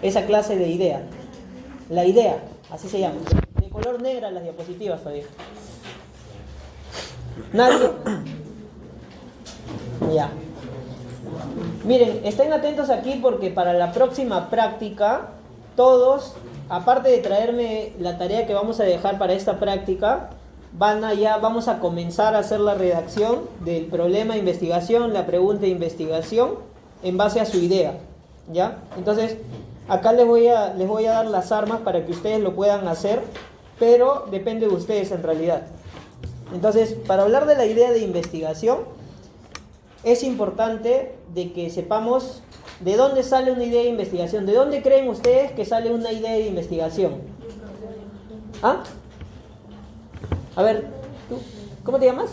esa clase de idea. La idea, así se llama. De color negra las diapositivas todavía. ¿Nadie? Ya. Miren, estén atentos aquí porque para la próxima práctica, todos, aparte de traerme la tarea que vamos a dejar para esta práctica, vamos a comenzar a hacer la redacción del problema de investigación, la pregunta de investigación, en base a su idea, ¿ya? Entonces, acá les voy a dar las armas para que ustedes lo puedan hacer, pero depende de ustedes en realidad. Entonces, para hablar de la idea de investigación, es importante de que sepamos de dónde sale una idea de investigación. ¿De dónde creen ustedes que sale una idea de investigación? ¿Ah? A ver, ¿tú? ¿Cómo te llamas?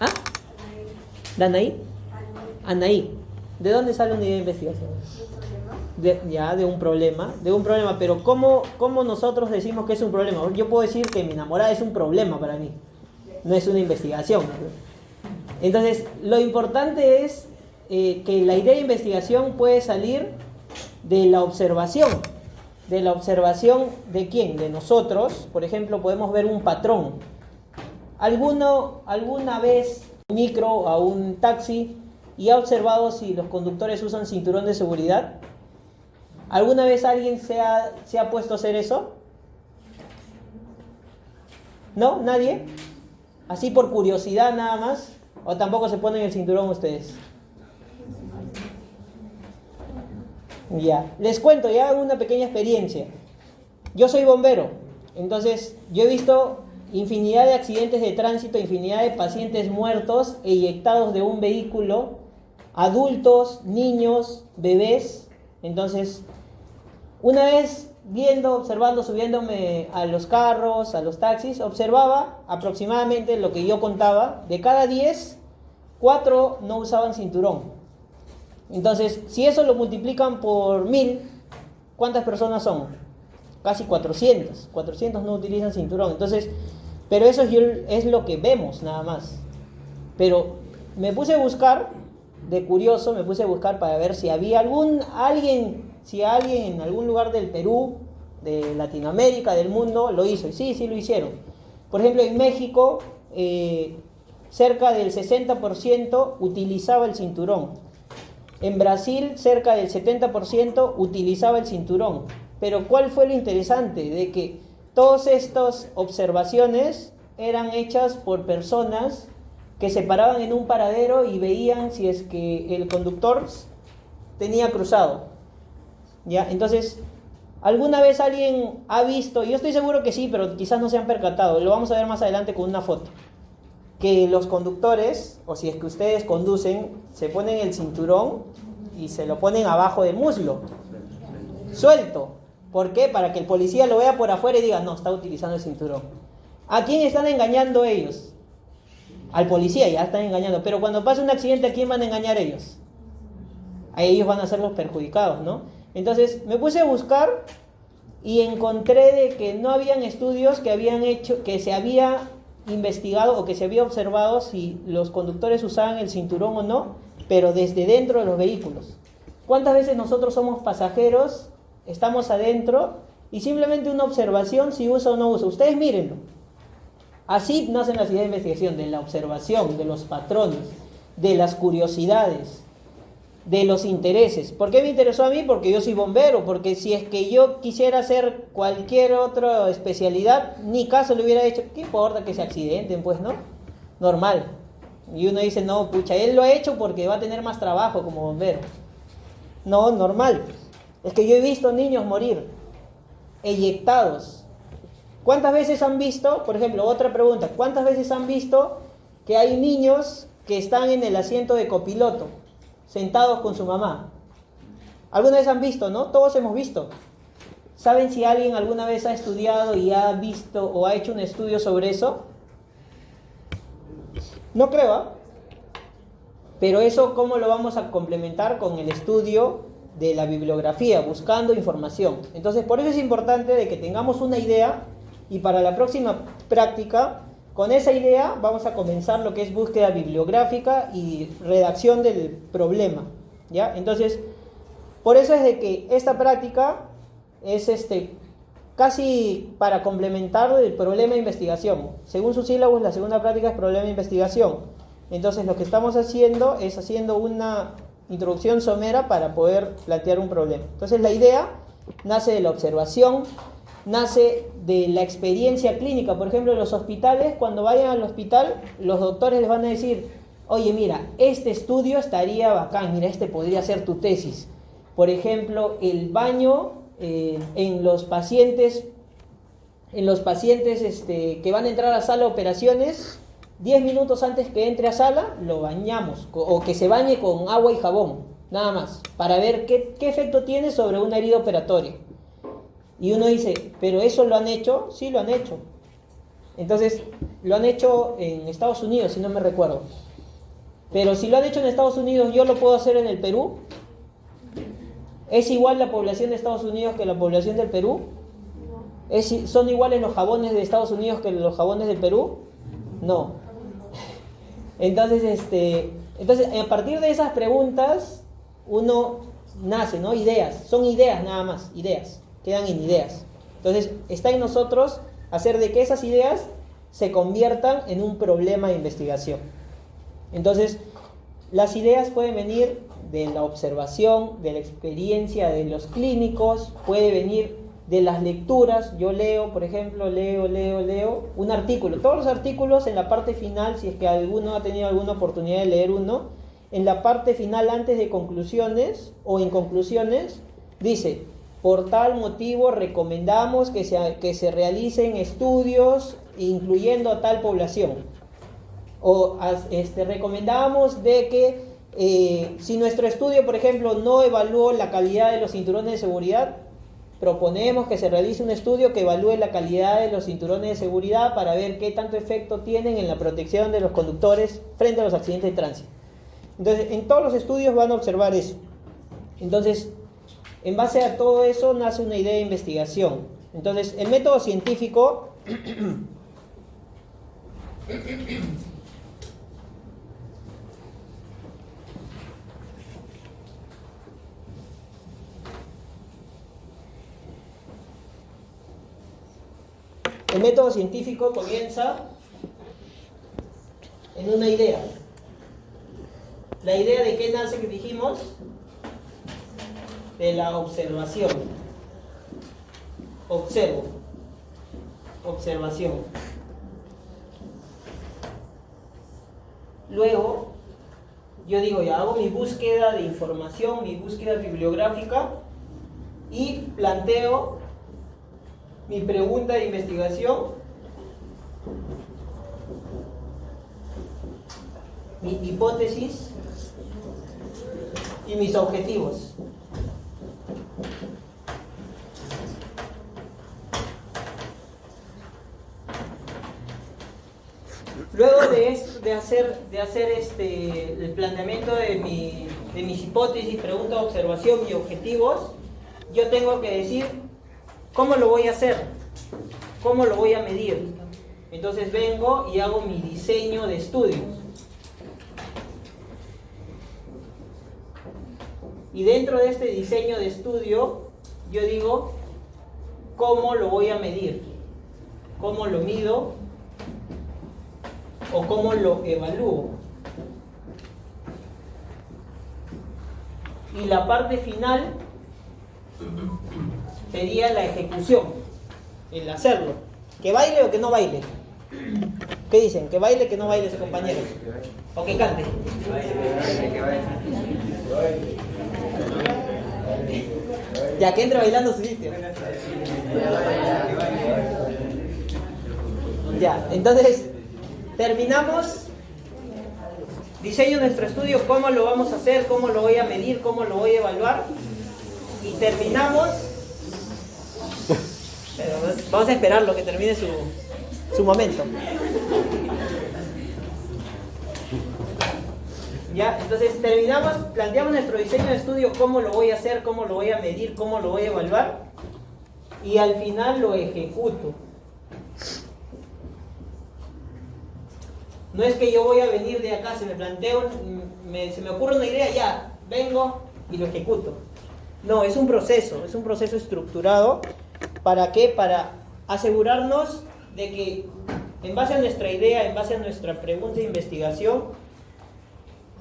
¿Ah? ¿Danaí? Anaí. ¿De dónde sale una idea de investigación? De un problema, pero ¿cómo nosotros decimos que es un problema? Yo puedo decir que mi enamorada es un problema para mí, no es una investigación. Entonces, lo importante es que la idea de investigación puede salir de la observación. ¿De la observación de quién? De nosotros. Por ejemplo, podemos ver un patrón. ¿Alguna vez un micro o un taxi y ha observado si los conductores usan cinturón de seguridad? ¿Alguna vez alguien se ha puesto a hacer eso? ¿No? ¿Nadie? ¿Así por curiosidad nada más? ¿O tampoco se ponen el cinturón ustedes? Ya, les cuento ya una pequeña experiencia. Yo soy bombero, entonces yo he visto infinidad de accidentes de tránsito, infinidad de pacientes muertos, eyectados de un vehículo, adultos, niños, bebés. Entonces, una vez observando, subiéndome a los carros, a los taxis, observaba aproximadamente lo que yo contaba. De cada 10, 4 no usaban cinturón. Entonces, si eso lo multiplican por 1000, ¿cuántas personas son? Casi 400. 400 no utilizan cinturón. Entonces, pero eso es lo que vemos nada más. Pero me puse a buscar, de curioso, para ver si había alguien en algún lugar del Perú, de Latinoamérica, del mundo, lo hizo. Y sí lo hicieron. Por ejemplo, en México, cerca del 60% utilizaba el cinturón. En Brasil, cerca del 70% utilizaba el cinturón. Pero ¿cuál fue lo interesante? De que todas estas observaciones eran hechas por personas que se paraban en un paradero y veían si es que el conductor tenía cruzado. ¿Ya? Entonces, ¿alguna vez alguien ha visto? Yo estoy seguro que sí, pero quizás no se han percatado. Lo vamos a ver más adelante con una foto. Que los conductores, o si es que ustedes conducen, se ponen el cinturón y se lo ponen abajo del muslo, suelto. ¿Por qué? Para que el policía lo vea por afuera y diga, no, está utilizando el cinturón. ¿A quién están engañando ellos? Al policía, ya están engañando. Pero cuando pasa un accidente, ¿a quién van a engañar ellos? A ellos van a ser los perjudicados, ¿no? Entonces, me puse a buscar y encontré de que no habían estudios que se había investigado o que se había observado si los conductores usaban el cinturón o no, pero desde dentro de los vehículos. ¿Cuántas veces nosotros somos pasajeros, estamos adentro y simplemente una observación si usa o no usa? Ustedes mírenlo. Así nacen las ideas de investigación, de la observación, de los patrones, de las curiosidades, de los intereses. ¿Por qué me interesó a mí? Porque yo soy bombero, porque si es que yo quisiera hacer cualquier otra especialidad, ni caso le hubiera hecho. ¿Qué importa que se accidenten? Pues, ¿no? Normal. Y uno dice, no, pucha, él lo ha hecho porque va a tener más trabajo como bombero. No, normal. Es que yo he visto niños morir, eyectados. ¿Cuántas veces han visto, por ejemplo, otra pregunta, cuántas veces han visto que hay niños que están en el asiento de copiloto, sentados con su mamá? ¿Alguna vez han visto, no? Todos hemos visto. ¿Saben si alguien alguna vez ha estudiado y ha visto o ha hecho un estudio sobre eso? No creo, ¿eh? Pero eso, ¿cómo lo vamos a complementar? Con el estudio de la bibliografía, buscando información. Entonces, por eso es importante de que tengamos una idea y para la próxima práctica, con esa idea vamos a comenzar lo que es búsqueda bibliográfica y redacción del problema, ¿ya? Entonces, Por eso es de que esta práctica es casi para complementar el problema de investigación. Según su sílabus, la segunda práctica es problema de investigación. Entonces lo que estamos haciendo es haciendo una introducción somera para poder plantear un problema. Entonces la idea nace de la observación, nace de la experiencia clínica. Por ejemplo, en los hospitales, cuando vayan al hospital, los doctores les van a decir: oye, mira, este estudio estaría bacán, mira, este podría ser tu tesis. Por ejemplo, el baño en los pacientes que van a entrar a la sala de operaciones, 10 minutos antes que entre a sala, lo bañamos, o que se bañe con agua y jabón, nada más, para ver qué efecto tiene sobre una herida operatoria. Y uno dice: ¿pero eso lo han hecho? Sí, lo han hecho. Entonces, lo han hecho en Estados Unidos, si no me recuerdo. Pero si lo han hecho en Estados Unidos, ¿yo lo puedo hacer en el Perú? ¿Es igual la población de Estados Unidos que la población del Perú? ¿Son iguales los jabones de Estados Unidos que los jabones del Perú? No. Entonces, a partir de esas preguntas, uno nace, ¿no? Ideas. Son ideas nada más, ideas. Quedan en ideas. Entonces, está en nosotros hacer de que esas ideas se conviertan en un problema de investigación. Entonces, las ideas pueden venir de la observación, de la experiencia de los clínicos, puede venir de las lecturas. Yo leo, por ejemplo, leo un artículo. Todos los artículos en la parte final, si es que alguno ha tenido alguna oportunidad de leer uno, en la parte final, antes de conclusiones o en conclusiones, dice: por tal motivo recomendamos que se realicen estudios incluyendo a tal población. O recomendamos de que si nuestro estudio, por ejemplo, no evaluó la calidad de los cinturones de seguridad, proponemos que se realice un estudio que evalúe la calidad de los cinturones de seguridad para ver qué tanto efecto tienen en la protección de los conductores frente a los accidentes de tránsito. Entonces, en todos los estudios van a observar eso. Entonces, en base a todo eso nace una idea de investigación. Entonces, el método científico comienza en una idea. ¿La idea de qué nace, que dijimos? De la observación. Observación. Luego, yo digo, ya hago mi búsqueda de información, mi búsqueda bibliográfica, y planteo mi pregunta de investigación, mi hipótesis y mis objetivos. Luego de hacer el planteamiento de mis hipótesis, preguntas, observación y objetivos, yo tengo que decir cómo lo voy a hacer, cómo lo voy a medir. Entonces vengo y hago mi diseño de estudios. Y dentro de este diseño de estudio, yo digo cómo lo voy a medir, cómo lo mido o cómo lo evalúo. Y la parte final sería la ejecución, el hacerlo. ¿Que baile o que no baile? ¿Qué dicen? ¿Que baile o que no baile ese compañero? ¿O que cante? Ya, que entre bailando su sitio. Ya, entonces terminamos. Diseño nuestro estudio, cómo lo vamos a hacer, cómo lo voy a medir, cómo lo voy a evaluar. Y terminamos. Pero vamos a esperar lo que termine su momento. Ya, entonces terminamos, planteamos nuestro diseño de estudio, cómo lo voy a hacer, cómo lo voy a medir, cómo lo voy a evaluar. Y al final lo ejecuto. No es que yo voy a venir de acá, se me planteo, se me ocurre una idea, ya, vengo y lo ejecuto. No, es un proceso estructurado. ¿Para qué? Para asegurarnos de que en base a nuestra idea, en base a nuestra pregunta de investigación,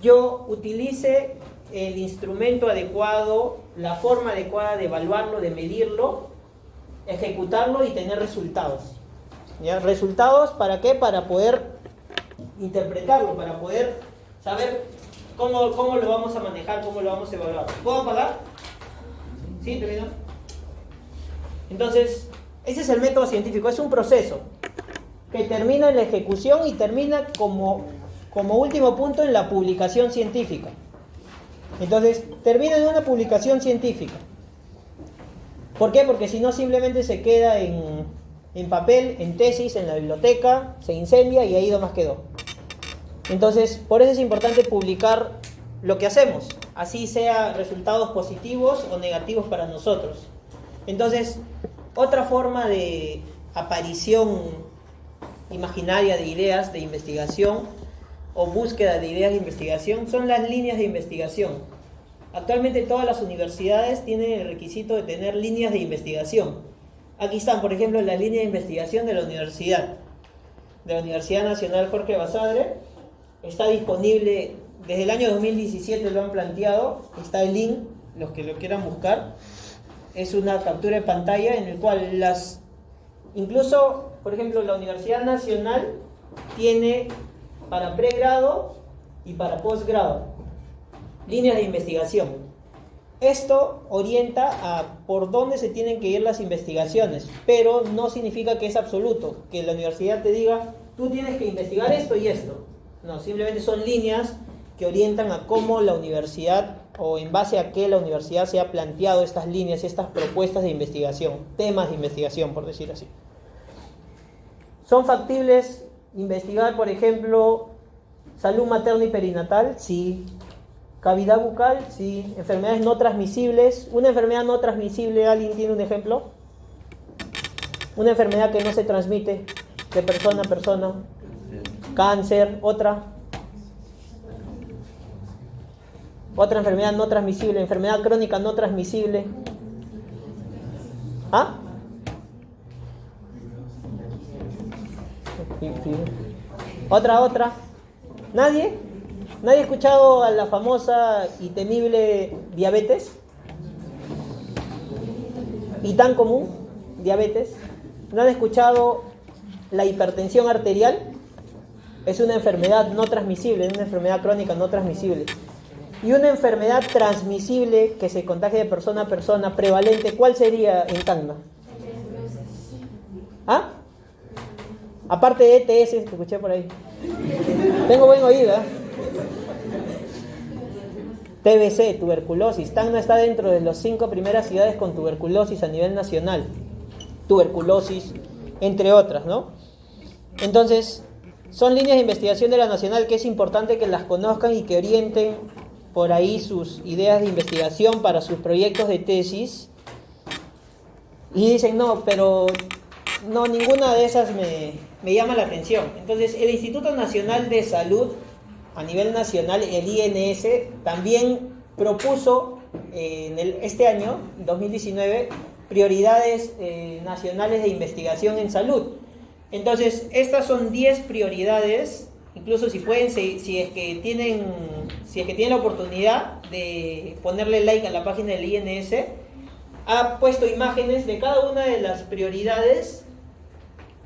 yo utilice el instrumento adecuado, la forma adecuada de evaluarlo, de medirlo, ejecutarlo y tener resultados. ¿Ya? ¿Resultados para qué? Para poder interpretarlo, para poder saber cómo lo vamos a manejar, cómo lo vamos a evaluar. ¿Puedo apagar? ¿Sí? ¿Terminó? Entonces, ese es el método científico, es un proceso que termina en la ejecución y termina como último punto en la publicación científica. Entonces, termina en una publicación científica. ¿Por qué? Porque si no, simplemente se queda en papel, en tesis, en la biblioteca, se incendia y ahí nomás quedó. Entonces, por eso es importante publicar lo que hacemos, así sea resultados positivos o negativos para nosotros. Entonces, otra forma de aparición imaginaria de ideas de investigación o búsqueda de ideas de investigación son las líneas de investigación. Actualmente todas las universidades tienen el requisito de tener líneas de investigación. Aquí están, por ejemplo, las líneas de investigación de la Universidad Nacional Jorge Basadre. Está disponible desde el año 2017, lo han planteado, está el link, los que lo quieran buscar. Es una captura de pantalla en el cual incluso, por ejemplo, la Universidad Nacional tiene para pregrado y para posgrado líneas de investigación. Esto orienta a por dónde se tienen que ir las investigaciones, pero no significa que es absoluto, que la universidad te diga, tú tienes que investigar esto y esto. No, simplemente son líneas que orientan a cómo la universidad, o en base a qué la universidad se ha planteado estas líneas, estas propuestas de investigación, temas de investigación, por decir así. ¿Son factibles investigar, por ejemplo, salud materna y perinatal? Sí. ¿Cavidad bucal? Sí. ¿Enfermedades no transmisibles? ¿Una enfermedad no transmisible, alguien tiene un ejemplo? Una enfermedad que no se transmite de persona a persona. Cáncer, otra enfermedad no transmisible, enfermedad crónica no transmisible. ¿Ah? Otra. ¿Nadie? ¿Nadie ha escuchado a la famosa y temible diabetes? ¿Y tan común? Diabetes. ¿No han escuchado la hipertensión arterial? Es una enfermedad no transmisible, es una enfermedad crónica no transmisible. Y una enfermedad transmisible que se contagia de persona a persona, prevalente, ¿cuál sería en Tacna? ¿Ah? Aparte de ETS, que escuché por ahí. Tengo buen oído, ¿eh? TBC, tuberculosis. Tacna está dentro de las 5 primeras ciudades con tuberculosis a nivel nacional. Tuberculosis, entre otras, ¿no? Entonces, son líneas de investigación de la Nacional que es importante que las conozcan y que orienten por ahí sus ideas de investigación para sus proyectos de tesis. Y dicen, no, pero no, ninguna de esas me llama la atención. Entonces, el Instituto Nacional de Salud, a nivel nacional, el INS, también propuso este año, 2019, prioridades nacionales de investigación en salud. Entonces, estas son 10 prioridades, incluso si pueden, si es que tienen la oportunidad de ponerle like a la página del INS, ha puesto imágenes de cada una de las prioridades,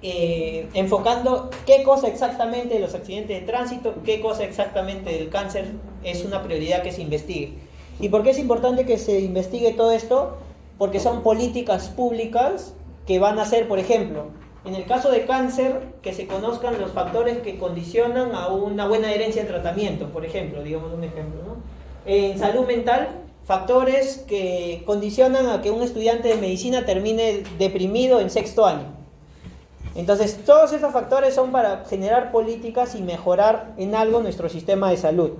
enfocando qué cosa exactamente de los accidentes de tránsito, qué cosa exactamente del cáncer es una prioridad que se investigue. ¿Y por qué es importante que se investigue todo esto? Porque son políticas públicas que van a ser, por ejemplo, en el caso de cáncer, que se conozcan los factores que condicionan a una buena adherencia de tratamiento, por ejemplo, digamos un ejemplo, ¿no? En salud mental, factores que condicionan a que un estudiante de medicina termine deprimido en 6º año. Entonces, todos esos factores son para generar políticas y mejorar en algo nuestro sistema de salud.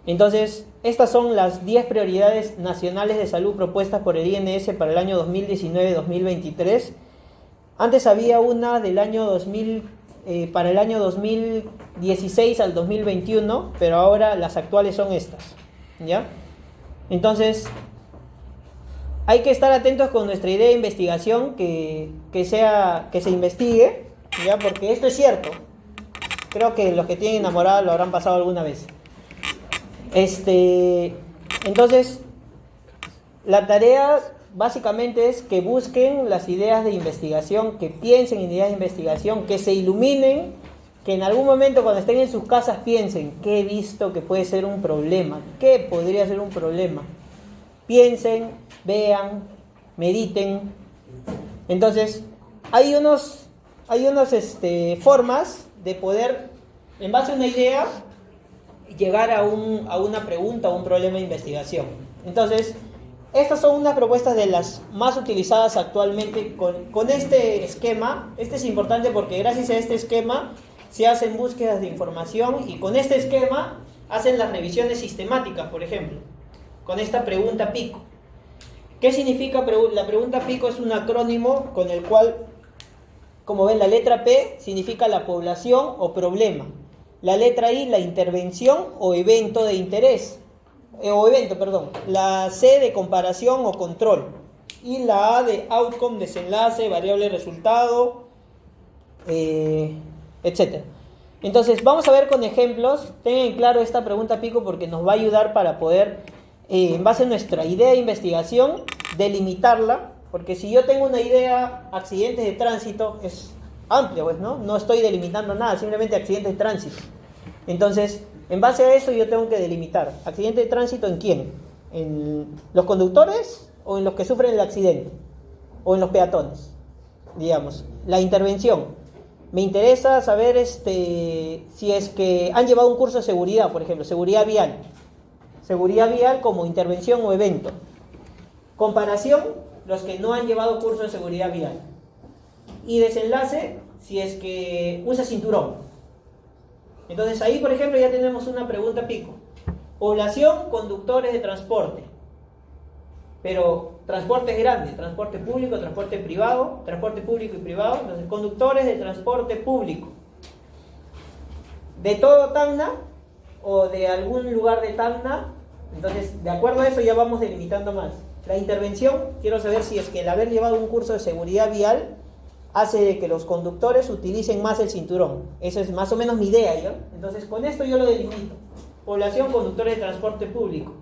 Entonces, estas son las 10 prioridades nacionales de salud propuestas por el INS para el año 2019-2023. Antes había una del año 2000, para el año 2016 al 2021, pero ahora las actuales son estas, ¿ya? Entonces, hay que estar atentos con nuestra idea de investigación, que se investigue, ¿ya? Porque esto es cierto. Creo que los que tienen enamorado lo habrán pasado alguna vez. Entonces, la tarea básicamente es que busquen las ideas de investigación, que piensen en ideas de investigación, que se iluminen, que en algún momento cuando estén en sus casas piensen: ¿qué he visto que puede ser un problema? ¿Qué podría ser un problema? Piensen, vean, mediten. Entonces, hay unas formas de poder, en base a una idea, llegar a una pregunta o un problema de investigación. Entonces, estas son unas propuestas de las más utilizadas actualmente con este esquema. Este es importante porque gracias a este esquema se hacen búsquedas de información, y con este esquema hacen las revisiones sistemáticas, por ejemplo, con esta pregunta pico. ¿Qué significa? La pregunta pico es un acrónimo con el cual, como ven, la letra P significa la población o problema. La letra I, la intervención o evento de interés. La C de comparación o control. Y la A de outcome, desenlace, variable resultado, etc. Entonces, vamos a ver con ejemplos. Tengan claro esta pregunta pico porque nos va a ayudar para poder, en base a nuestra idea de investigación, delimitarla. Porque si yo tengo una idea, accidentes de tránsito, es amplia, pues, ¿no? No estoy delimitando nada, simplemente accidentes de tránsito. Entonces, en base a eso yo tengo que delimitar. ¿Accidente de tránsito en quién? ¿En los conductores o en los que sufren el accidente? ¿O en los peatones? Digamos. La intervención. Me interesa saber si es que han llevado un curso de seguridad, por ejemplo, seguridad vial. Seguridad vial como intervención o evento. Comparación, los que no han llevado curso de seguridad vial. Y desenlace, si es que usa cinturón. Entonces ahí, por ejemplo, ya tenemos una pregunta pico. Población, conductores de transporte. Pero transporte es grande: transporte público, transporte privado, transporte público y privado. Entonces, conductores de transporte público. De todo Tacna o de algún lugar de Tacna. Entonces, de acuerdo a eso ya vamos delimitando más. La intervención, quiero saber si es que el haber llevado un curso de seguridad vial hace de que los conductores utilicen más el cinturón. Esa es más o menos mi idea, ¿ya? Entonces, con esto yo lo delimito. Población, conductores de transporte público.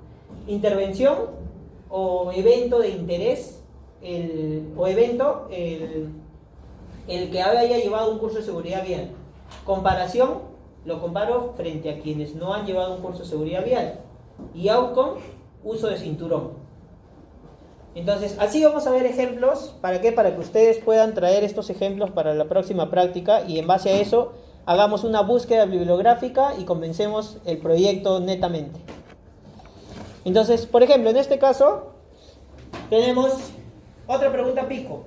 Intervención o evento de interés, el que haya llevado un curso de seguridad vial. Comparación, lo comparo frente a quienes no han llevado un curso de seguridad vial. Y outcome, uso de cinturón. Entonces, así vamos a ver ejemplos. ¿Para qué? Para que ustedes puedan traer estos ejemplos para la próxima práctica, y en base a eso hagamos una búsqueda bibliográfica y comencemos el proyecto netamente. Entonces, por ejemplo, en este caso tenemos otra pregunta pico.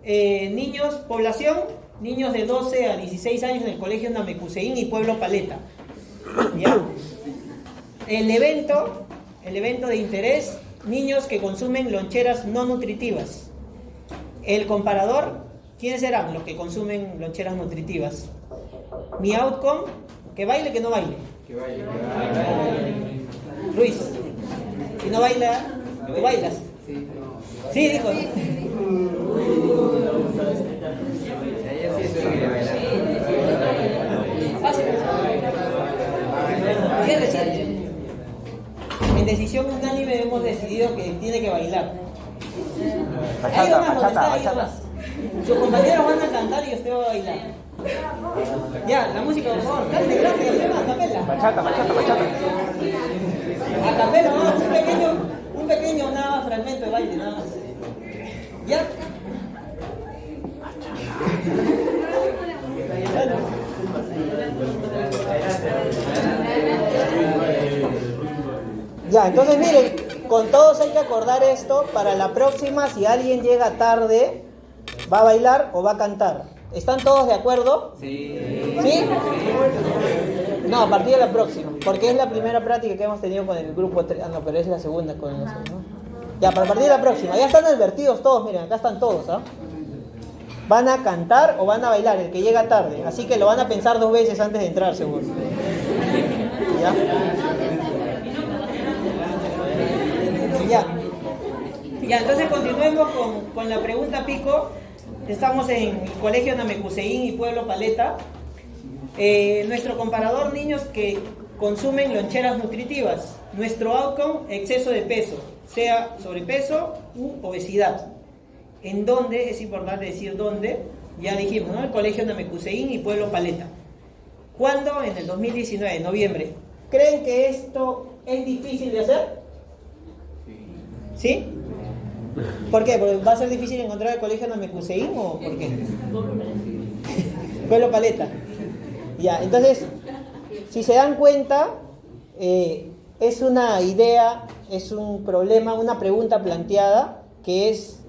Niños, población, niños de 12 a 16 años en el colegio Namecuseín y Pueblo Paleta. ¿Ya? El evento de interés: niños que consumen loncheras no nutritivas. El comparador: ¿quiénes serán los que consumen loncheras nutritivas? Mi outcome: que baile, que no baile. Que baile. Luis, si no baila, ¿tú bailas? Sí, dijo. ¿Qué reciente? En decisión unánime hemos decidido que tiene que bailar. Bachata. Sus compañeros van a cantar y usted va a bailar. Ya, la música, por favor. Cante, a capela. Bachata. A capela, vamos, un pequeño fragmento de baile, nada más. ¿Ya? Ya, entonces miren, con todos hay que acordar esto para la próxima. Si alguien llega tarde, ¿va a bailar o va a cantar? ¿Están todos de acuerdo? Sí. ¿Sí? No, a partir de la próxima, porque es la primera práctica que hemos tenido con el grupo 3. Ah, no, pero es la segunda con nosotros, ¿no? Ya, para a partir de la próxima. Ya están advertidos todos, miren, acá están todos, ¿ah? ¿Van a cantar o van a bailar? El que llega tarde. Así que lo van a pensar 2 veces antes de entrar, seguro. ¿Ya? Ya. Ya, entonces continuemos con la pregunta pico. Estamos en el Colegio Namecuseín y Pueblo Paleta. Nuestro comparador, niños que consumen loncheras nutritivas. Nuestro outcome, exceso de peso, sea sobrepeso u obesidad. ¿En dónde? Es importante decir dónde. Ya dijimos, ¿no? El Colegio Namecuseín y Pueblo Paleta. ¿Cuándo? En el 2019, noviembre. ¿Creen que esto es difícil de hacer? ¿Sí? ¿Por qué? ¿Porque va a ser difícil encontrar el Colegio Namecuseín o por qué? Pueblo Paleta. Ya, entonces, si se dan cuenta, es una idea, es un problema, una pregunta planteada que es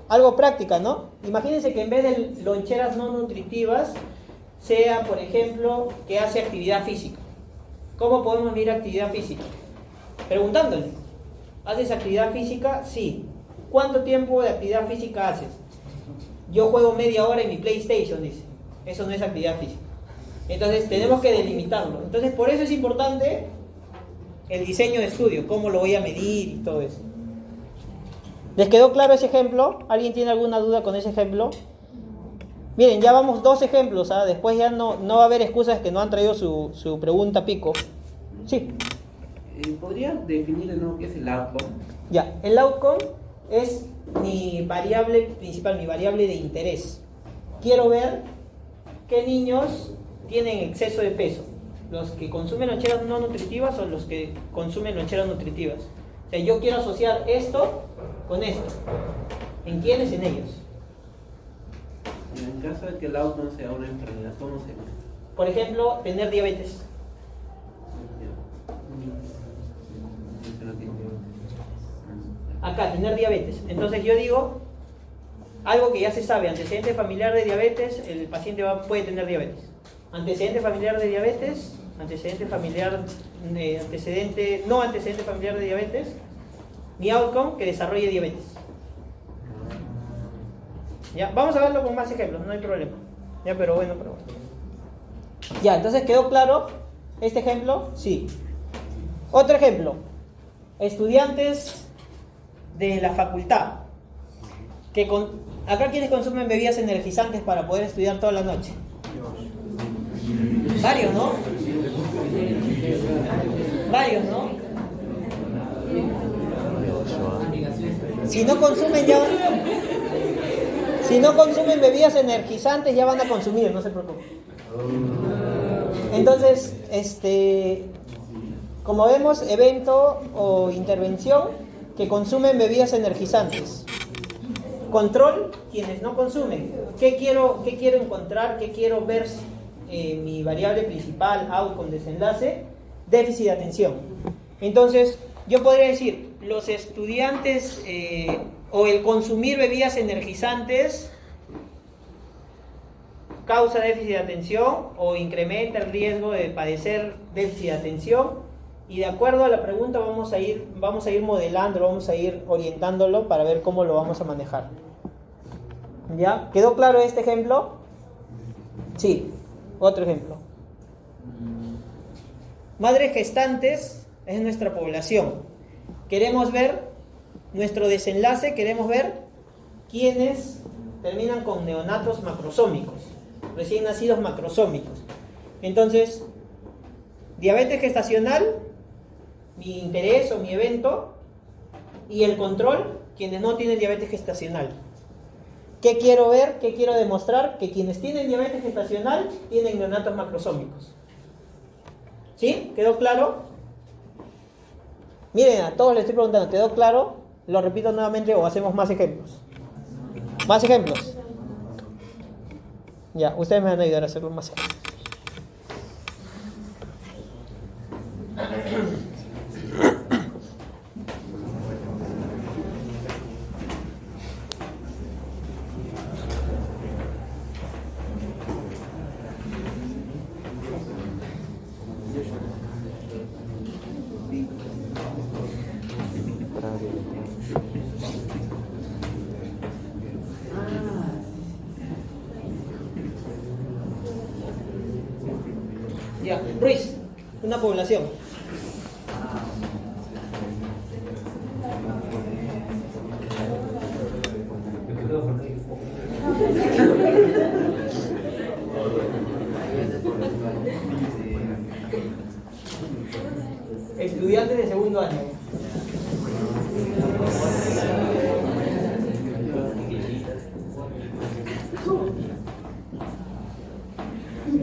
algo práctica, ¿no? Imagínense que en vez de loncheras no nutritivas, sea, por ejemplo, que hace actividad física. ¿Cómo podemos medir actividad física? Preguntándole. ¿Haces actividad física? Sí. ¿Cuánto tiempo de actividad física haces? Yo juego media hora en mi PlayStation, dice. Eso no es actividad física. Entonces tenemos que delimitarlo. Entonces por eso es importante el diseño de estudio, cómo lo voy a medir y todo eso. ¿Les quedó claro ese ejemplo? ¿Alguien tiene alguna duda con ese ejemplo? Miren, ya vamos 2 ejemplos, ¿ah? Después ya no va a haber excusas que no han traído su pregunta pico. Sí. ¿Podría definir de nuevo qué es el outcome? Ya, el outcome es mi variable principal, mi variable de interés. Quiero ver qué niños tienen exceso de peso. Los que consumen loncheras no nutritivas o los que consumen loncheras nutritivas. O sea, yo quiero asociar esto con esto. ¿En quiénes? En ellos. En caso de que el outcome sea una enfermedad, ¿cómo se llama? Por ejemplo, tener diabetes. Acá, tener diabetes. Entonces yo digo, algo que ya se sabe, antecedente familiar de diabetes, el paciente puede tener diabetes. Antecedente familiar de diabetes, no antecedente familiar de diabetes, mi outcome, que desarrolle diabetes. Ya, vamos a verlo con más ejemplos, no hay problema. Ya, pero bueno. Ya, entonces ¿quedó claro este ejemplo? Sí. Otro ejemplo. Estudiantes de la facultad. Acá, ¿quiénes consumen bebidas energizantes para poder estudiar toda la noche? Varios, ¿no? Varios, ¿no? Si no consumen bebidas energizantes, ya van a consumir, no se preocupen. Entonces, como vemos, evento o intervención que consumen bebidas energizantes. Control, quienes no consumen. ¿Qué quiero encontrar? ¿Qué quiero ver? Mi variable principal, outcome, desenlace, déficit de atención. Entonces, yo podría decir, los estudiantes o el consumir bebidas energizantes causa déficit de atención o incrementa el riesgo de padecer déficit de atención, y de acuerdo a la pregunta vamos a ir modelando, vamos a ir orientándolo para ver cómo lo vamos a manejar. ¿Ya? ¿Quedó claro este ejemplo? Sí. Otro ejemplo. Madres gestantes es nuestra población. Queremos ver nuestro desenlace, queremos ver quiénes terminan con neonatos macrosómicos, recién nacidos macrosómicos. Entonces, diabetes gestacional, mi interés o mi evento, y el control, quienes no tienen diabetes gestacional. ¿Qué quiero ver? ¿Qué quiero demostrar? Que quienes tienen diabetes gestacional tienen neonatos macrosómicos. ¿Sí? ¿Quedó claro? Miren, a todos les estoy preguntando, ¿quedó claro? Lo repito nuevamente o hacemos más ejemplos. ¿Más ejemplos? Ya, ustedes me van a ayudar a hacerlo más ejemplos. Ya, Ruiz, una población. estudiantes de segundo año.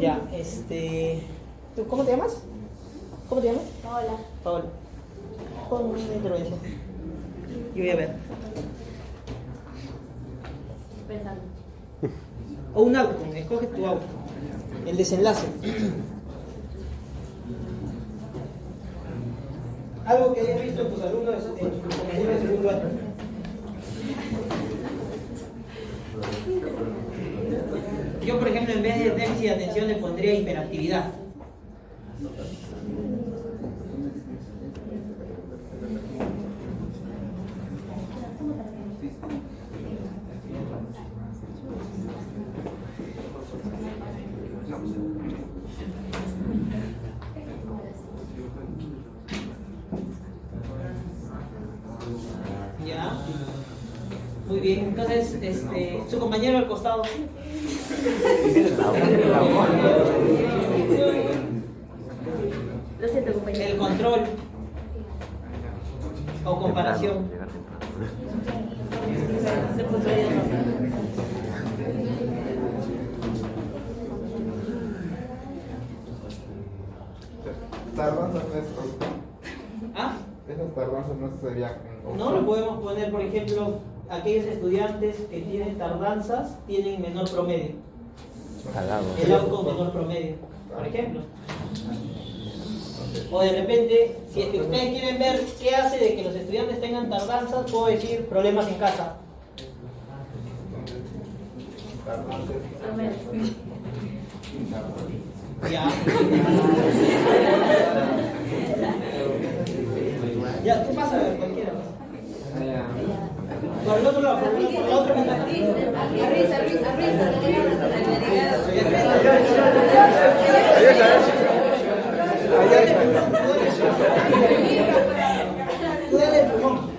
Ya, ¿tú cómo te llamas? ¿Cómo te llamas? Hola. Paola. Pon una intervención. Yo voy a ver. Pensando. O un outcome, escoge tu outcome. El desenlace. Algo que hayas visto en tus alumnos, en tus compañeros de segundo año. Yo, por ejemplo, en vez de déficit de atención le pondría hiperactividad. Ya. Muy bien, entonces, su compañero al costado. Lo siento, compañero. El control o comparación. Se puso ahí de nuevo. Tardanzas no es. ¿Ah? Esas tardanzas no serían. No, lo podemos poner, por ejemplo, aquellos estudiantes que tienen tardanzas tienen menor promedio. El outcome menor promedio, por ejemplo. O de repente, si es que ustedes quieren ver qué hace de que los estudiantes tengan tardanzas, puedo decir problemas en casa. Ya. Ya, tú pasa a ver, cualquiera. Por el otro lado, por la otra mitad. Tú dale el pulmón.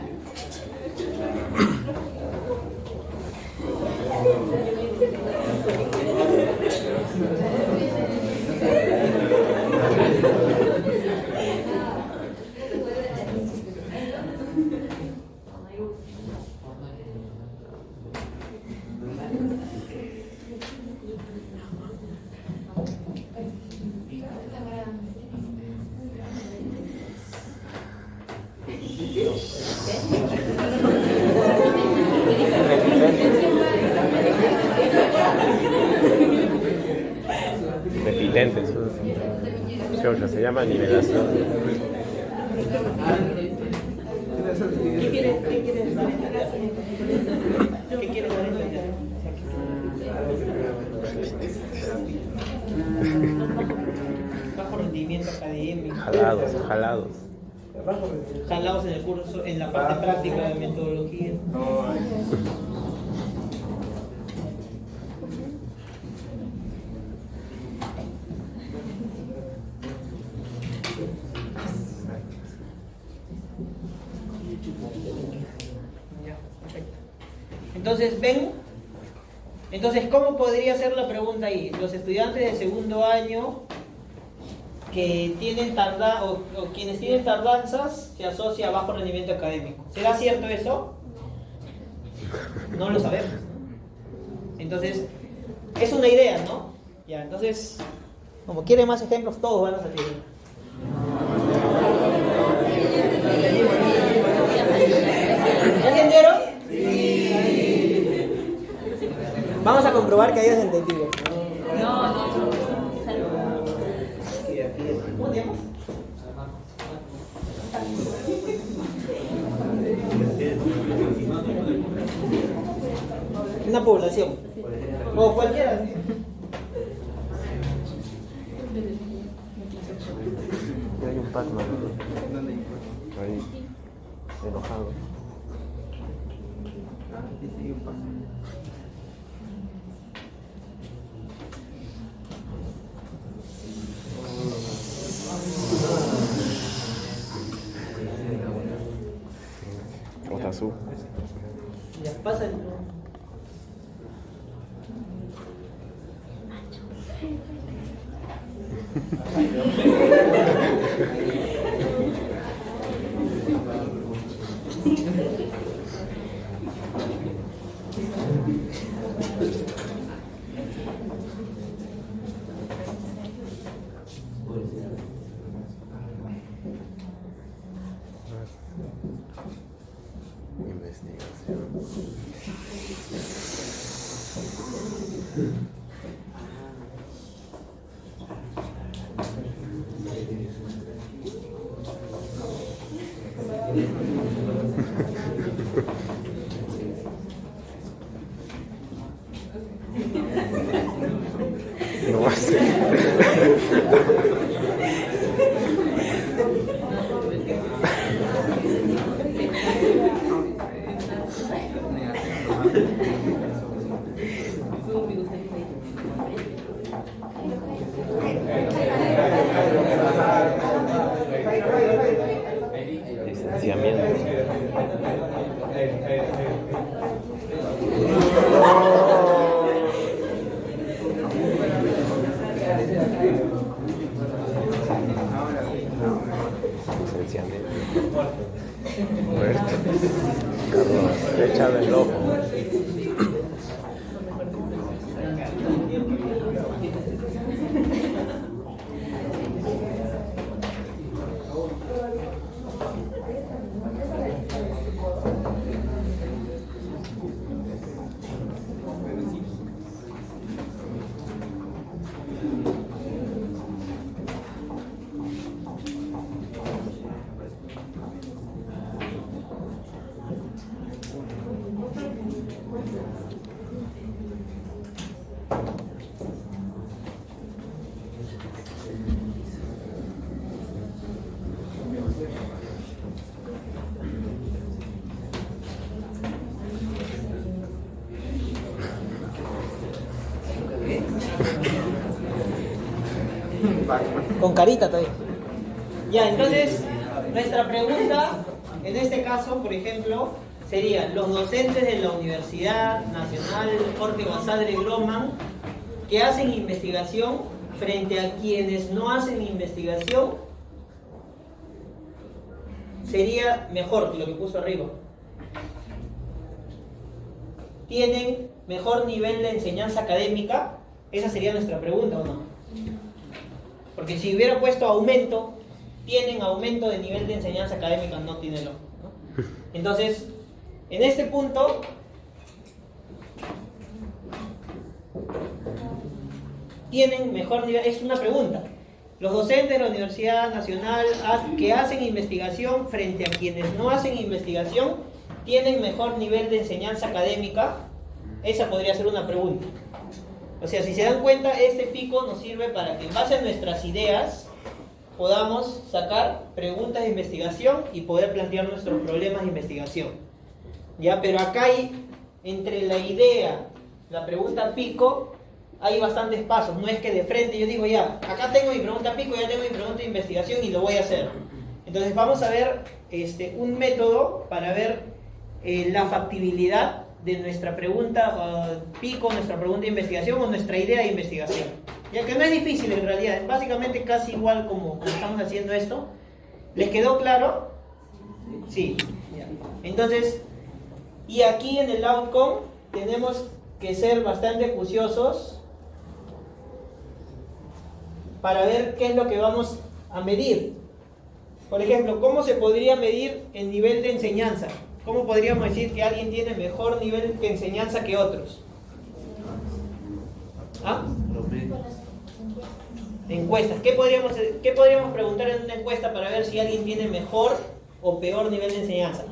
Repitentes. Se llama nivelación. ¿Qué quieres dar a entender? ¿Qué quieres dar a entender? Bajo rendimiento académico. Jalados. Jalados en el curso, en la parte práctica de metodología. Ya, perfecto. Entonces, ¿ven? Entonces, ¿cómo podría ser la pregunta ahí? Los estudiantes de segundo año que tienen o quienes tienen tardanzas se asocia a bajo rendimiento académico. ¿Será cierto eso? No lo sabemos. Entonces, es una idea, ¿no? Ya, entonces, como quieren más ejemplos, todos van a salir. ¿Ya entendieron? Sí. Vamos a comprobar que hayas entendido. ¿Cómo te llamas? Una población. O cualquiera. Hay un Pac-Man. Ahí. Enojado. Otazu. Ya, pasa el... No hace. Licenciamiento. Muerto. Carlos, échale el ojo. Con carita todavía. Ya, entonces, nuestra pregunta, en este caso, por ejemplo, sería: los docentes de la Universidad Nacional Jorge Basadre Groman, que hacen investigación frente a quienes no hacen investigación, sería mejor que lo que puso arriba. ¿Tienen mejor nivel de enseñanza académica? Esa sería nuestra pregunta, ¿o no? Porque si hubiera puesto aumento, ¿tienen aumento de nivel de enseñanza académica? No tienen, ¿no? Entonces, en este punto, ¿tienen mejor nivel? Es una pregunta. Los docentes de la Universidad Nacional que hacen investigación frente a quienes no hacen investigación, ¿tienen mejor nivel de enseñanza académica? Esa podría ser una pregunta. O sea, si se dan cuenta, este pico nos sirve para que en base a nuestras ideas podamos sacar preguntas de investigación y poder plantear nuestros problemas de investigación. ¿Ya? Pero acá hay, entre la idea, la pregunta pico, hay bastantes pasos. No es que de frente yo digo, ya, acá tengo mi pregunta pico, ya tengo mi pregunta de investigación y lo voy a hacer. Entonces vamos a ver un método para ver la factibilidad de nuestra pregunta pico, nuestra pregunta de investigación o nuestra idea de investigación. Ya que no es difícil en realidad, es básicamente casi igual como estamos haciendo esto. ¿Les quedó claro? Sí. Ya. Entonces, y aquí en el outcome tenemos que ser bastante juiciosos para ver qué es lo que vamos a medir. Por ejemplo, ¿cómo se podría medir el nivel de enseñanza? ¿Cómo podríamos decir que alguien tiene mejor nivel de enseñanza que otros? ¿Ah? Encuestas. ¿Qué podríamos preguntar en una encuesta para ver si alguien tiene mejor o peor nivel de enseñanza?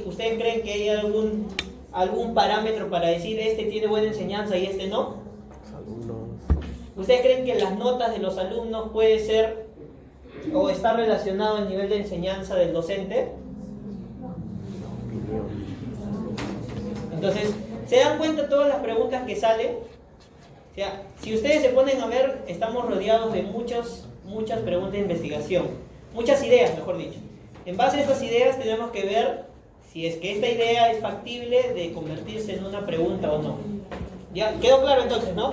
¿Ustedes creen que hay algún parámetro para decir este tiene buena enseñanza y este no? ¿Ustedes creen que las notas de los alumnos puede ser o está relacionado al nivel de enseñanza del docente? Entonces, ¿se dan cuenta todas las preguntas que salen? O sea, si ustedes se ponen a ver, estamos rodeados de muchas preguntas de investigación, muchas ideas, mejor dicho. En base a estas ideas tenemos que ver si es que esta idea es factible de convertirse en una pregunta o no. ¿Ya? ¿Quedó claro entonces, no?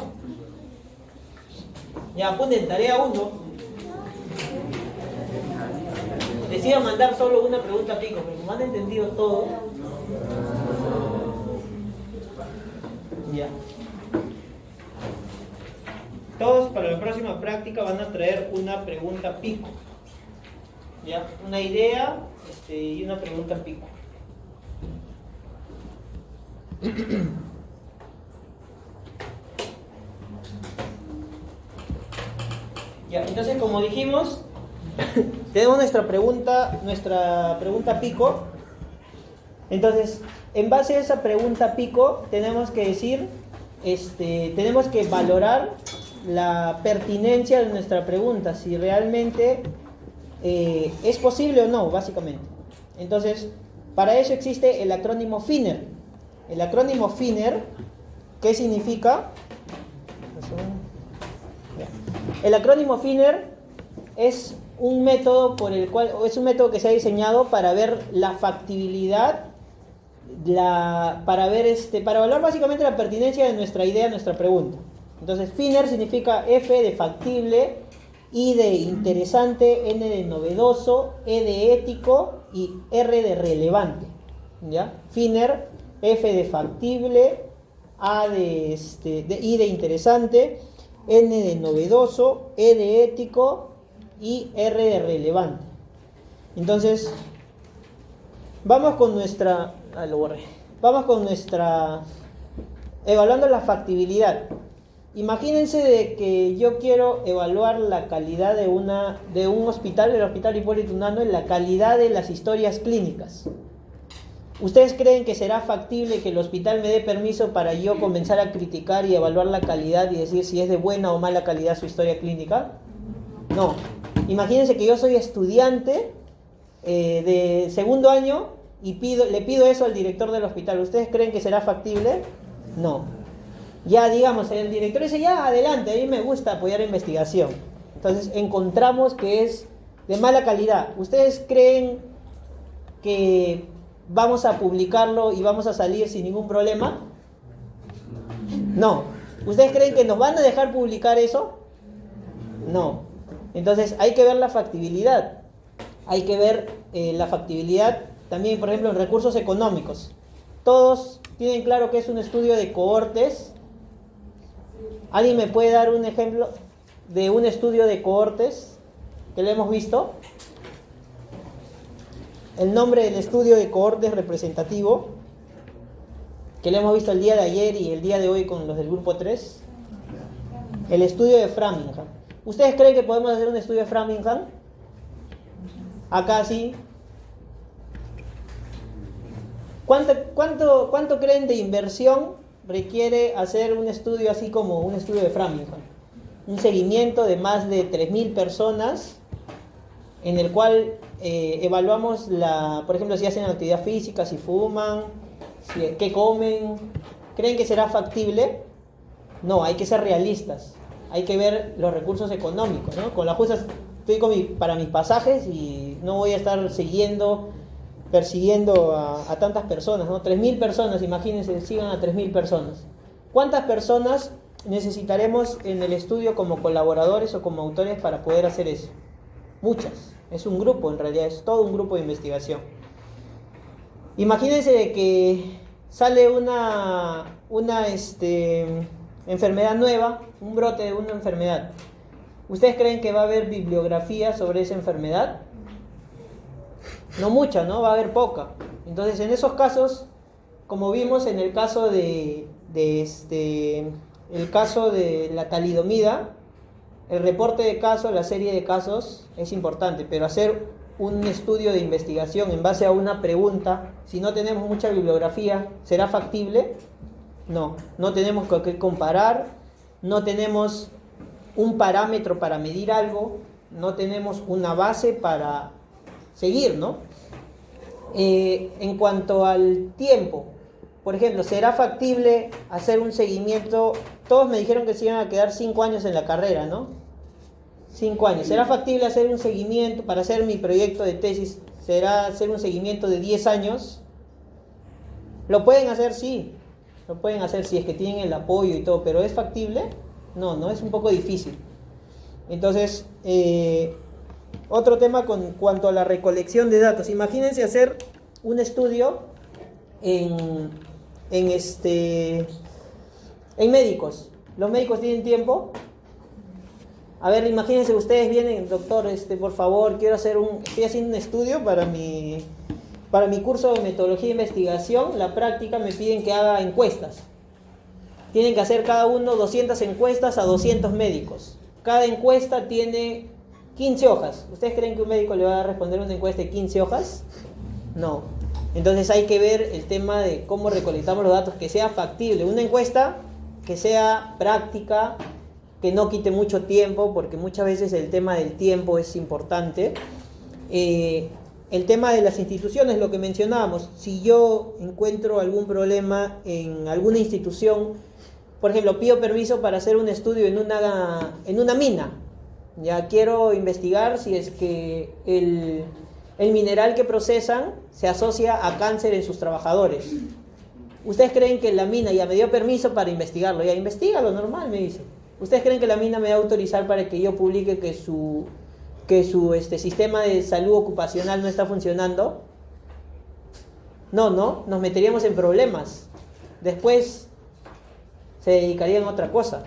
Ya, apunten, tarea 1. Les iba a mandar solo una pregunta pico, pero como han entendido todo, Ya. Todos para la próxima práctica van a traer una pregunta pico. ¿Ya? Una idea y una pregunta pico. Ya, entonces como dijimos, tenemos nuestra pregunta pico. Entonces, en base a esa pregunta pico, tenemos que decir, tenemos que valorar la pertinencia de nuestra pregunta, si realmente es posible o no, básicamente. Entonces, para eso existe el acrónimo FINER. El acrónimo FINER, ¿qué significa? El acrónimo FINER es un método que se ha diseñado para ver la factibilidad, para evaluar básicamente la pertinencia de nuestra idea, nuestra pregunta. Entonces, FINER significa F de factible, I de interesante, N de novedoso, E de ético y R de relevante. ¿Ya? FINER, F de factible, I de interesante, N de novedoso, E de ético y R de relevante. Entonces, vamos con nuestra evaluando la factibilidad. Imagínense de que yo quiero evaluar la calidad de un hospital, el Hospital Hipólito Unanue, en la calidad de las historias clínicas. ¿Ustedes creen que será factible que el hospital me dé permiso para yo comenzar a criticar y evaluar la calidad y decir si es de buena o mala calidad su historia clínica? No. Imagínense que yo soy estudiante de segundo año y le pido eso al director del hospital. ¿Ustedes creen que será factible? No. Ya, digamos, el director dice, ya, adelante, a mí me gusta apoyar la investigación. Entonces, encontramos que es de mala calidad. ¿Ustedes creen que vamos a publicarlo y vamos a salir sin ningún problema? No. ¿Ustedes creen que nos van a dejar publicar eso? No. Entonces, hay que ver la factibilidad. Hay que ver la factibilidad también, por ejemplo, en recursos económicos. Todos tienen claro que es un estudio de cohortes. ¿Alguien me puede dar un ejemplo de un estudio de cohortes que lo hemos visto? El nombre del estudio de cohortes representativo, que lo hemos visto el día de ayer y el día de hoy con los del grupo 3. El estudio de Framingham. ¿Ustedes creen que podemos hacer un estudio de Framingham? Acá sí. ¿Cuánto creen de inversión requiere hacer un estudio así como un estudio de Framingham? Un seguimiento de más de 3.000 personas en el cual evaluamos, por ejemplo, si hacen actividad física, si fuman, qué comen. ¿Creen que será factible? No, hay que ser realistas. Hay que ver los recursos económicos, ¿no? Con la justa estoy para mis pasajes y no voy a estar persiguiendo a tantas personas, ¿no? 3.000 personas, imagínense, sigan a 3.000 personas. ¿Cuántas personas necesitaremos en el estudio como colaboradores o como autores para poder hacer eso? Muchas. Es un grupo, en realidad, es todo un grupo de investigación. Imagínense de que sale una enfermedad nueva, un brote de una enfermedad. ¿Ustedes creen que va a haber bibliografía sobre esa enfermedad? No mucha, ¿no? Va a haber poca. Entonces, en esos casos, como vimos en el caso de la talidomida, el reporte de casos, la serie de casos es importante, pero hacer un estudio de investigación en base a una pregunta, si no tenemos mucha bibliografía, ¿será factible? No, no tenemos que comparar, no tenemos un parámetro para medir algo, no tenemos una base para seguir, ¿no? En cuanto al tiempo, por ejemplo, ¿será factible hacer un seguimiento? Todos me dijeron que se iban a quedar 5 años en la carrera, ¿no? 5 años. ¿Será factible hacer un seguimiento para hacer mi proyecto de tesis? ¿Será hacer un seguimiento de 10 años? ¿Lo pueden hacer? Sí. Lo pueden hacer si es que tienen el apoyo y todo, pero ¿es factible? No, es un poco difícil. Entonces, otro tema con cuanto a la recolección de datos. Imagínense hacer un estudio En médicos, ¿los médicos tienen tiempo? A ver, imagínense, ustedes vienen, doctor, por favor, estoy haciendo un estudio para mi curso de metodología de investigación. La práctica me piden que haga encuestas. Tienen que hacer cada uno 200 encuestas a 200 médicos. Cada encuesta tiene 15 hojas. ¿Ustedes creen que un médico le va a responder una encuesta de 15 hojas? No. Entonces hay que ver el tema de cómo recolectamos los datos, que sea factible. Una encuesta que sea práctica, que no quite mucho tiempo, porque muchas veces el tema del tiempo es importante. El tema de las instituciones, lo que mencionábamos, si yo encuentro algún problema en alguna institución, por ejemplo, pido permiso para hacer un estudio en una mina, ya quiero investigar si es que el mineral que procesan se asocia a cáncer en sus trabajadores. ¿Ustedes creen que la mina ya me dio permiso para investigarlo? Ya investígalo, normal, me dice. ¿Ustedes creen que la mina me va a autorizar para que yo publique que su sistema de salud ocupacional no está funcionando? No, nos meteríamos en problemas. Después se dedicarían a otra cosa.